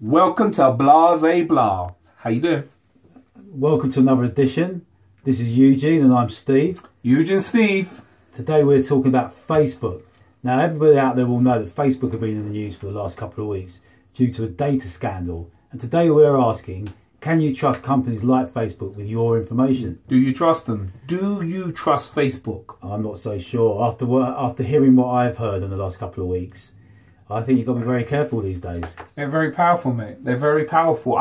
Welcome to Blase Blah. How you doing? Welcome to another edition. This is Eugene and I'm Steve. Eugene Steve. Today we're talking about Facebook. Now everybody out there will know that Facebook have been in the news for the last couple of weeks due to a data scandal. And today we're asking, can you trust companies like Facebook with your information? Do you trust them? Do you trust Facebook? I'm not so sure. After hearing what I've heard in the last couple of weeks, I think you've got to be very careful these days. They're very powerful, mate. They're very powerful.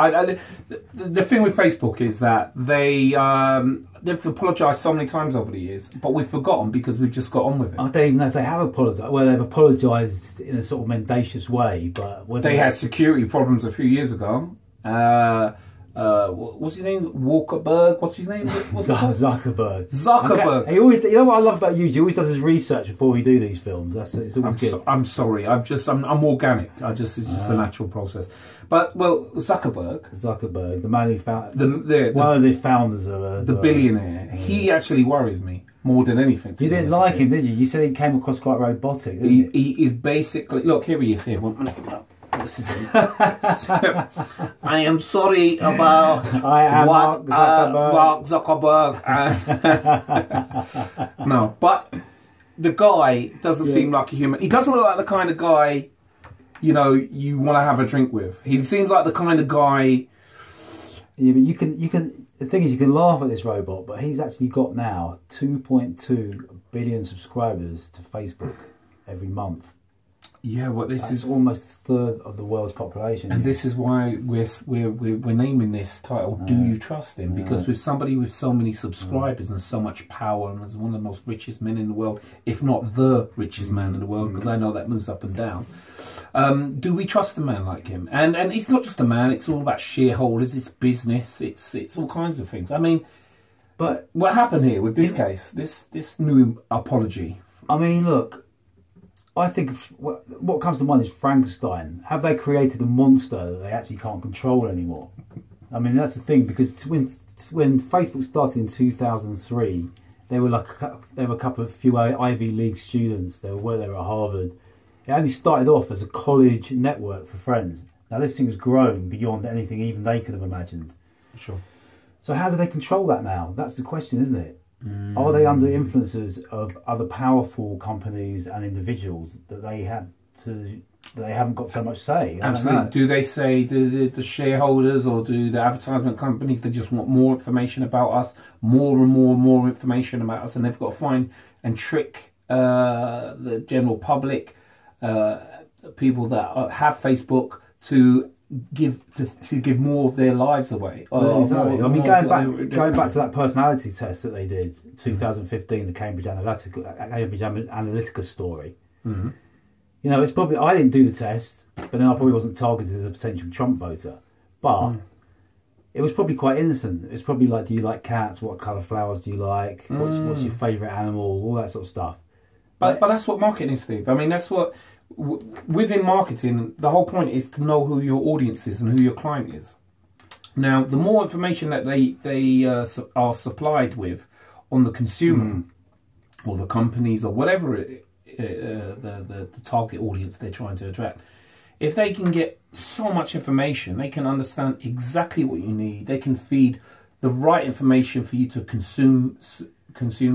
The thing with Facebook is that they've apologised so many times over the years, but we've forgotten because we've just got on with it. I don't even know if they have apologised. Well, they've apologised in a sort of mendacious way, but they had security problems a few years ago. What's his name? Walkerberg. What's his name? Zuckerberg. Zuckerberg. Okay. He always, you know what I love about you? He always does his research before we do these films. It's always good. I'm sorry. I'm organic. It's just a natural process. But Zuckerberg, the man who found one of the founders of the billionaire. He actually worries me more than anything. You didn't like him, did you? You said he came across quite robotic. He is basically, look, here he is. Here, 1 minute. This is him. I am sorry about Mark Zuckerberg. No, but the guy doesn't seem like a human. He doesn't look like the kind of guy, you know, you want to have a drink with. He seems like the kind of guy. Yeah, but you can. The thing is, you can laugh at this robot, but he's actually got now 2.2 billion subscribers to Facebook every month. Yeah, well, this is almost a third of the world's population. And this is why we're naming this title, Do You Trust Him? Because with somebody with so many subscribers and so much power, and as one of the most richest men in the world, if not the richest man in the world, because I know that moves up and down, do we trust a man like him? And it's not just a man, it's all about shareholders, it's business, it's all kinds of things. I mean, but what happened here with this case, this new apology? I mean, look, I think what comes to mind is Frankenstein. Have they created a monster that they actually can't control anymore? I mean, that's the thing, because when Facebook started in 2003, they were a few Ivy League students. They were at Harvard. It only started off as a college network for friends. Now this thing has grown beyond anything even they could have imagined. Sure. So how do they control that now? That's the question, isn't it? Are they under influences of other powerful companies and individuals that they haven't got so much say? Absolutely. Do they say the shareholders, or do the advertisement companies, they just want more information about us, more and more information about us, and they've got to find and trick the general public, people that have Facebook, to give more of their lives away. Exactly. I mean, going back to that personality test that they did, 2015, the Cambridge Analytica story. Mm-hmm. You know, it's probably, I didn't do the test, but then I probably wasn't targeted as a potential Trump voter. But it was probably quite innocent. It's probably like, do you like cats? What colour flowers do you like? What's your favourite animal? All that sort of stuff. But that's what marketing is, Steve. I mean, that's what. Within marketing, the whole point is to know who your audience is and who your client is. Now, the more information that they are supplied with on the consumer or the companies or whatever the target audience they're trying to attract, if they can get so much information, they can understand exactly what you need. They can feed the right information for you to consume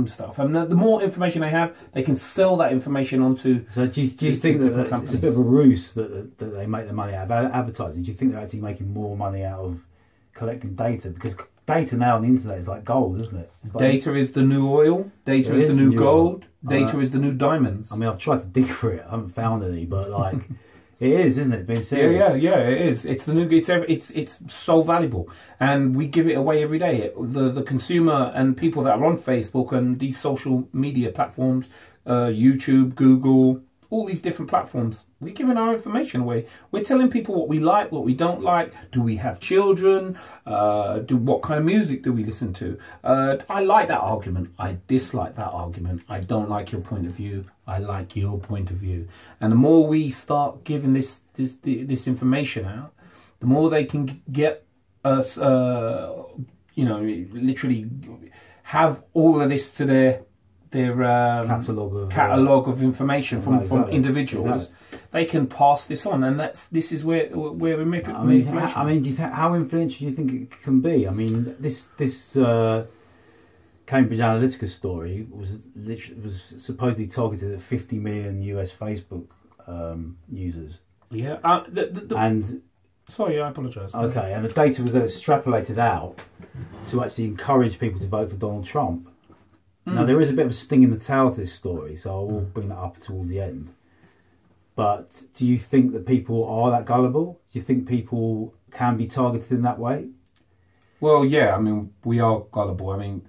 stuff, and the more information they have, they can sell that information onto. So do you think that it's a bit of a ruse that they make the money out of advertising? Do you think they're actually making more money out of collecting data? Because data now on the internet is like gold, isn't it? Data is the new oil. Data is the new gold. Data is the new diamonds. I mean, I've tried to dig for it. I haven't found any, but like. It is, isn't it? Being serious. Yeah, it is. It's the new. It's so valuable, and we give it away every day. The consumer and people that are on Facebook and these social media platforms, YouTube, Google, all these different platforms, we're giving our information away. We're telling people what we like, what we don't like. Do we have children? What kind of music do we listen to? I like that argument. I dislike that argument. I don't like your point of view. I like your point of view. And the more we start giving this information out, the more they can get us, you know, literally have all of this to catalogue of information from individuals. Exactly. They can pass this on, and this is where we make information. I mean, do you think, how influential do you think it can be? I mean, this Cambridge Analytica story was supposedly targeted at 50 million US Facebook users. Yeah, and sorry, I apologise. Okay, and the data was then extrapolated out to actually encourage people to vote for Donald Trump. Now, there is a bit of a sting in the tail to this story, so I will bring that up towards the end. But do you think that people are that gullible? Do you think people can be targeted in that way? Well, yeah, I mean, we are gullible. I mean,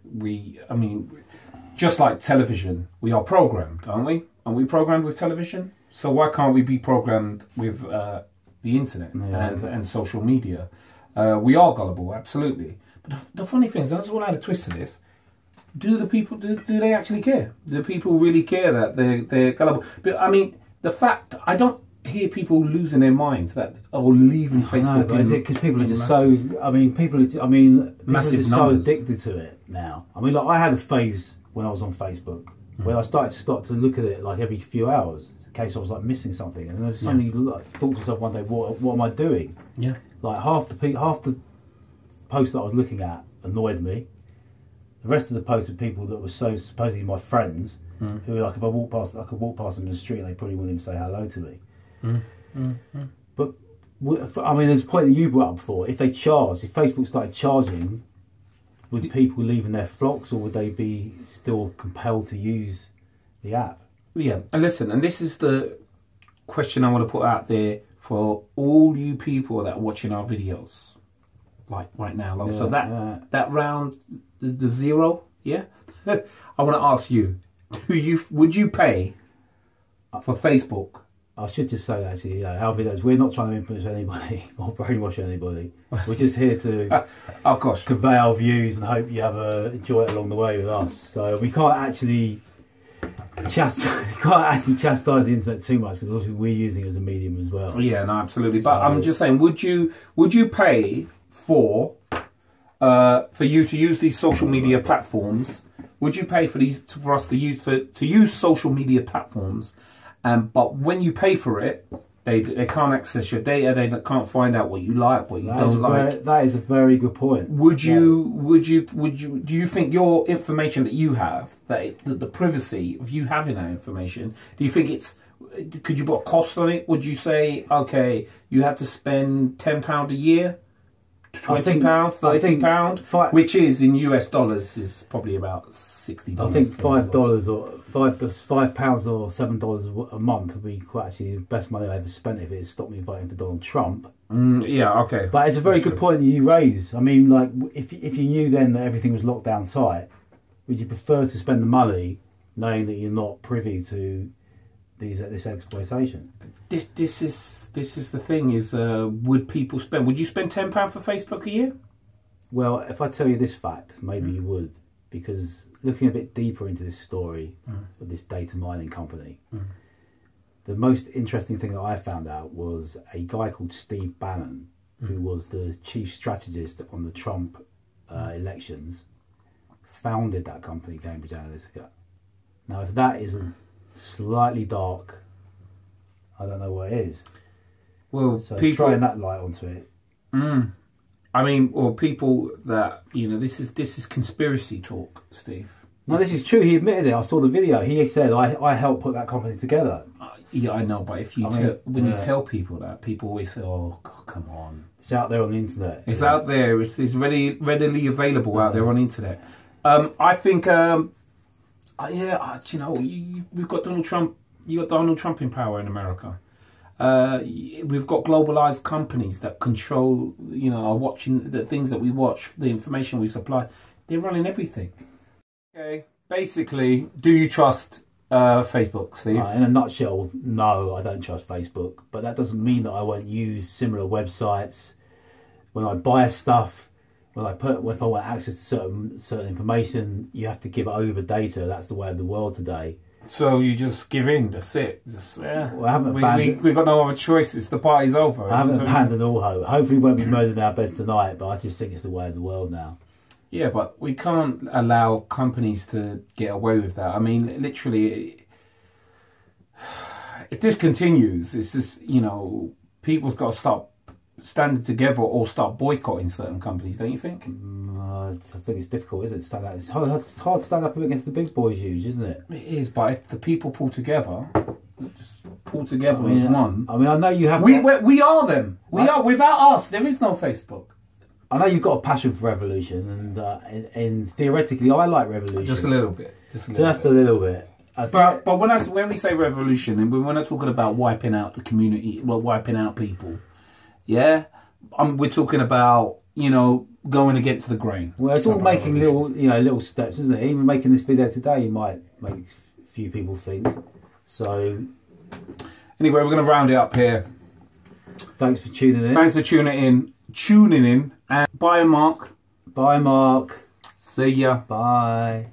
just like television, we are programmed, aren't we? Aren't we programmed with television? So why can't we be programmed with the internet and social media? We are gullible, absolutely. But the funny thing is, I just want to add a twist to this. Do the people, do they actually care? Do people really care that they're gullible? But I mean, the fact, I don't hear people losing their minds or leaving Facebook. No, is it because people are just so, people are just so addicted to it now. I mean, like, I had a phase when I was on Facebook where I started to look at it like every few hours in case I was like missing something, and then suddenly thought to myself one day, what am I doing? Yeah. Like half the posts that I was looking at annoyed me. The rest of the posts were people that were so supposedly my friends, who, like, if I could walk past them in the street, they probably wouldn't even say hello to me. But I mean, there's a point that you brought up before. If Facebook started charging, would people leaving their flocks, or would they be still compelled to use the app? Yeah, and listen, and this is the question I want to put out there for all you people that are watching our videos, like right now. Like, so that round, the zero, yeah. I want to ask you, would you pay for Facebook? I should just say, actually, our videos, we're not trying to influence anybody or brainwash anybody. We're just here to of course, convey our views and hope you enjoy it along the way with us. So we can't actually chastise the internet too much, because obviously we're using it as a medium as well. Yeah, no, absolutely. But I'm just saying, would you pay for you to use these social media platforms? Would you pay for us to use social media platforms? But when you pay for it, they can't access your data. They can't find out what you like, what you don't like. That is a very good point. Do you think your information that you have, the privacy of you having that information, do you think could you put a cost on it? Would you say, okay, you have to spend £10 a year, £20, £30, which is in US dollars is probably about $60. I think £5 or £5 or $7 a month would be quite actually the best money I ever spent if it had stopped me voting for Donald Trump. Yeah, okay. But it's a very good point that you raise. I mean, like, if you knew then that everything was locked down tight, would you prefer to spend the money knowing that you're not privy to this exploitation? This is the thing, is would you spend £10 for Facebook a year? Well, if I tell you this fact, maybe you would, because looking a bit deeper into this story of this data mining company, the most interesting thing that I found out was a guy called Steve Bannon, who was the chief strategist on the Trump elections, founded that company, Cambridge Analytica. Now, if that isn't slightly dark, I don't know what it is. Well, so throwing that light onto it. I mean, or people that, this is conspiracy talk, Steve. No, this is true. He admitted it. I saw the video. He said, I helped put that company together. Yeah, I know, but if you when you tell people that, people always say, "Oh, God, come on." It's out there on the internet. It's out there. It's readily available out there on the internet. I think, we've got Donald Trump. You got Donald Trump in power in America. We've got globalized companies that control, are watching the things that we watch, the information we supply. They're running everything. Okay, basically, do you trust Facebook, Steve? In a nutshell, no, I don't trust Facebook. But that doesn't mean that I won't use similar websites when I buy stuff. If I want access to certain information, you have to give over data. That's the way of the world today. So you just give in, that's it. Well, I haven't we've got no other choices. The party's over. I haven't abandoned all hope. Hopefully we won't be murdered in our beds tonight, but I just think it's the way of the world now. Yeah, but we can't allow companies to get away with that. I mean, literally, if this continues, it's just, you know, people's got to start standing together or start boycotting certain companies, don't you think? I think it's difficult, isn't it? To stand out. It's hard to stand up against the big boys, huge, isn't it? It is, but if the people pull together, just pull together as one. I mean, I know you have. We are them. We are. Without us, there is no Facebook. I know you've got a passion for revolution, and theoretically, I like revolution. Just a little bit. Just a little bit. But when we say revolution, and we're not talking about wiping out the community, well, wiping out people, yeah, we're talking about, you know, going against the grain. Well, it's all making little steps, isn't it? Even making this video today might make a few people think. So, anyway, we're going to round it up here. Thanks for tuning in. Thanks for tuning in, and bye, Mark. Bye, Mark. See ya. Bye.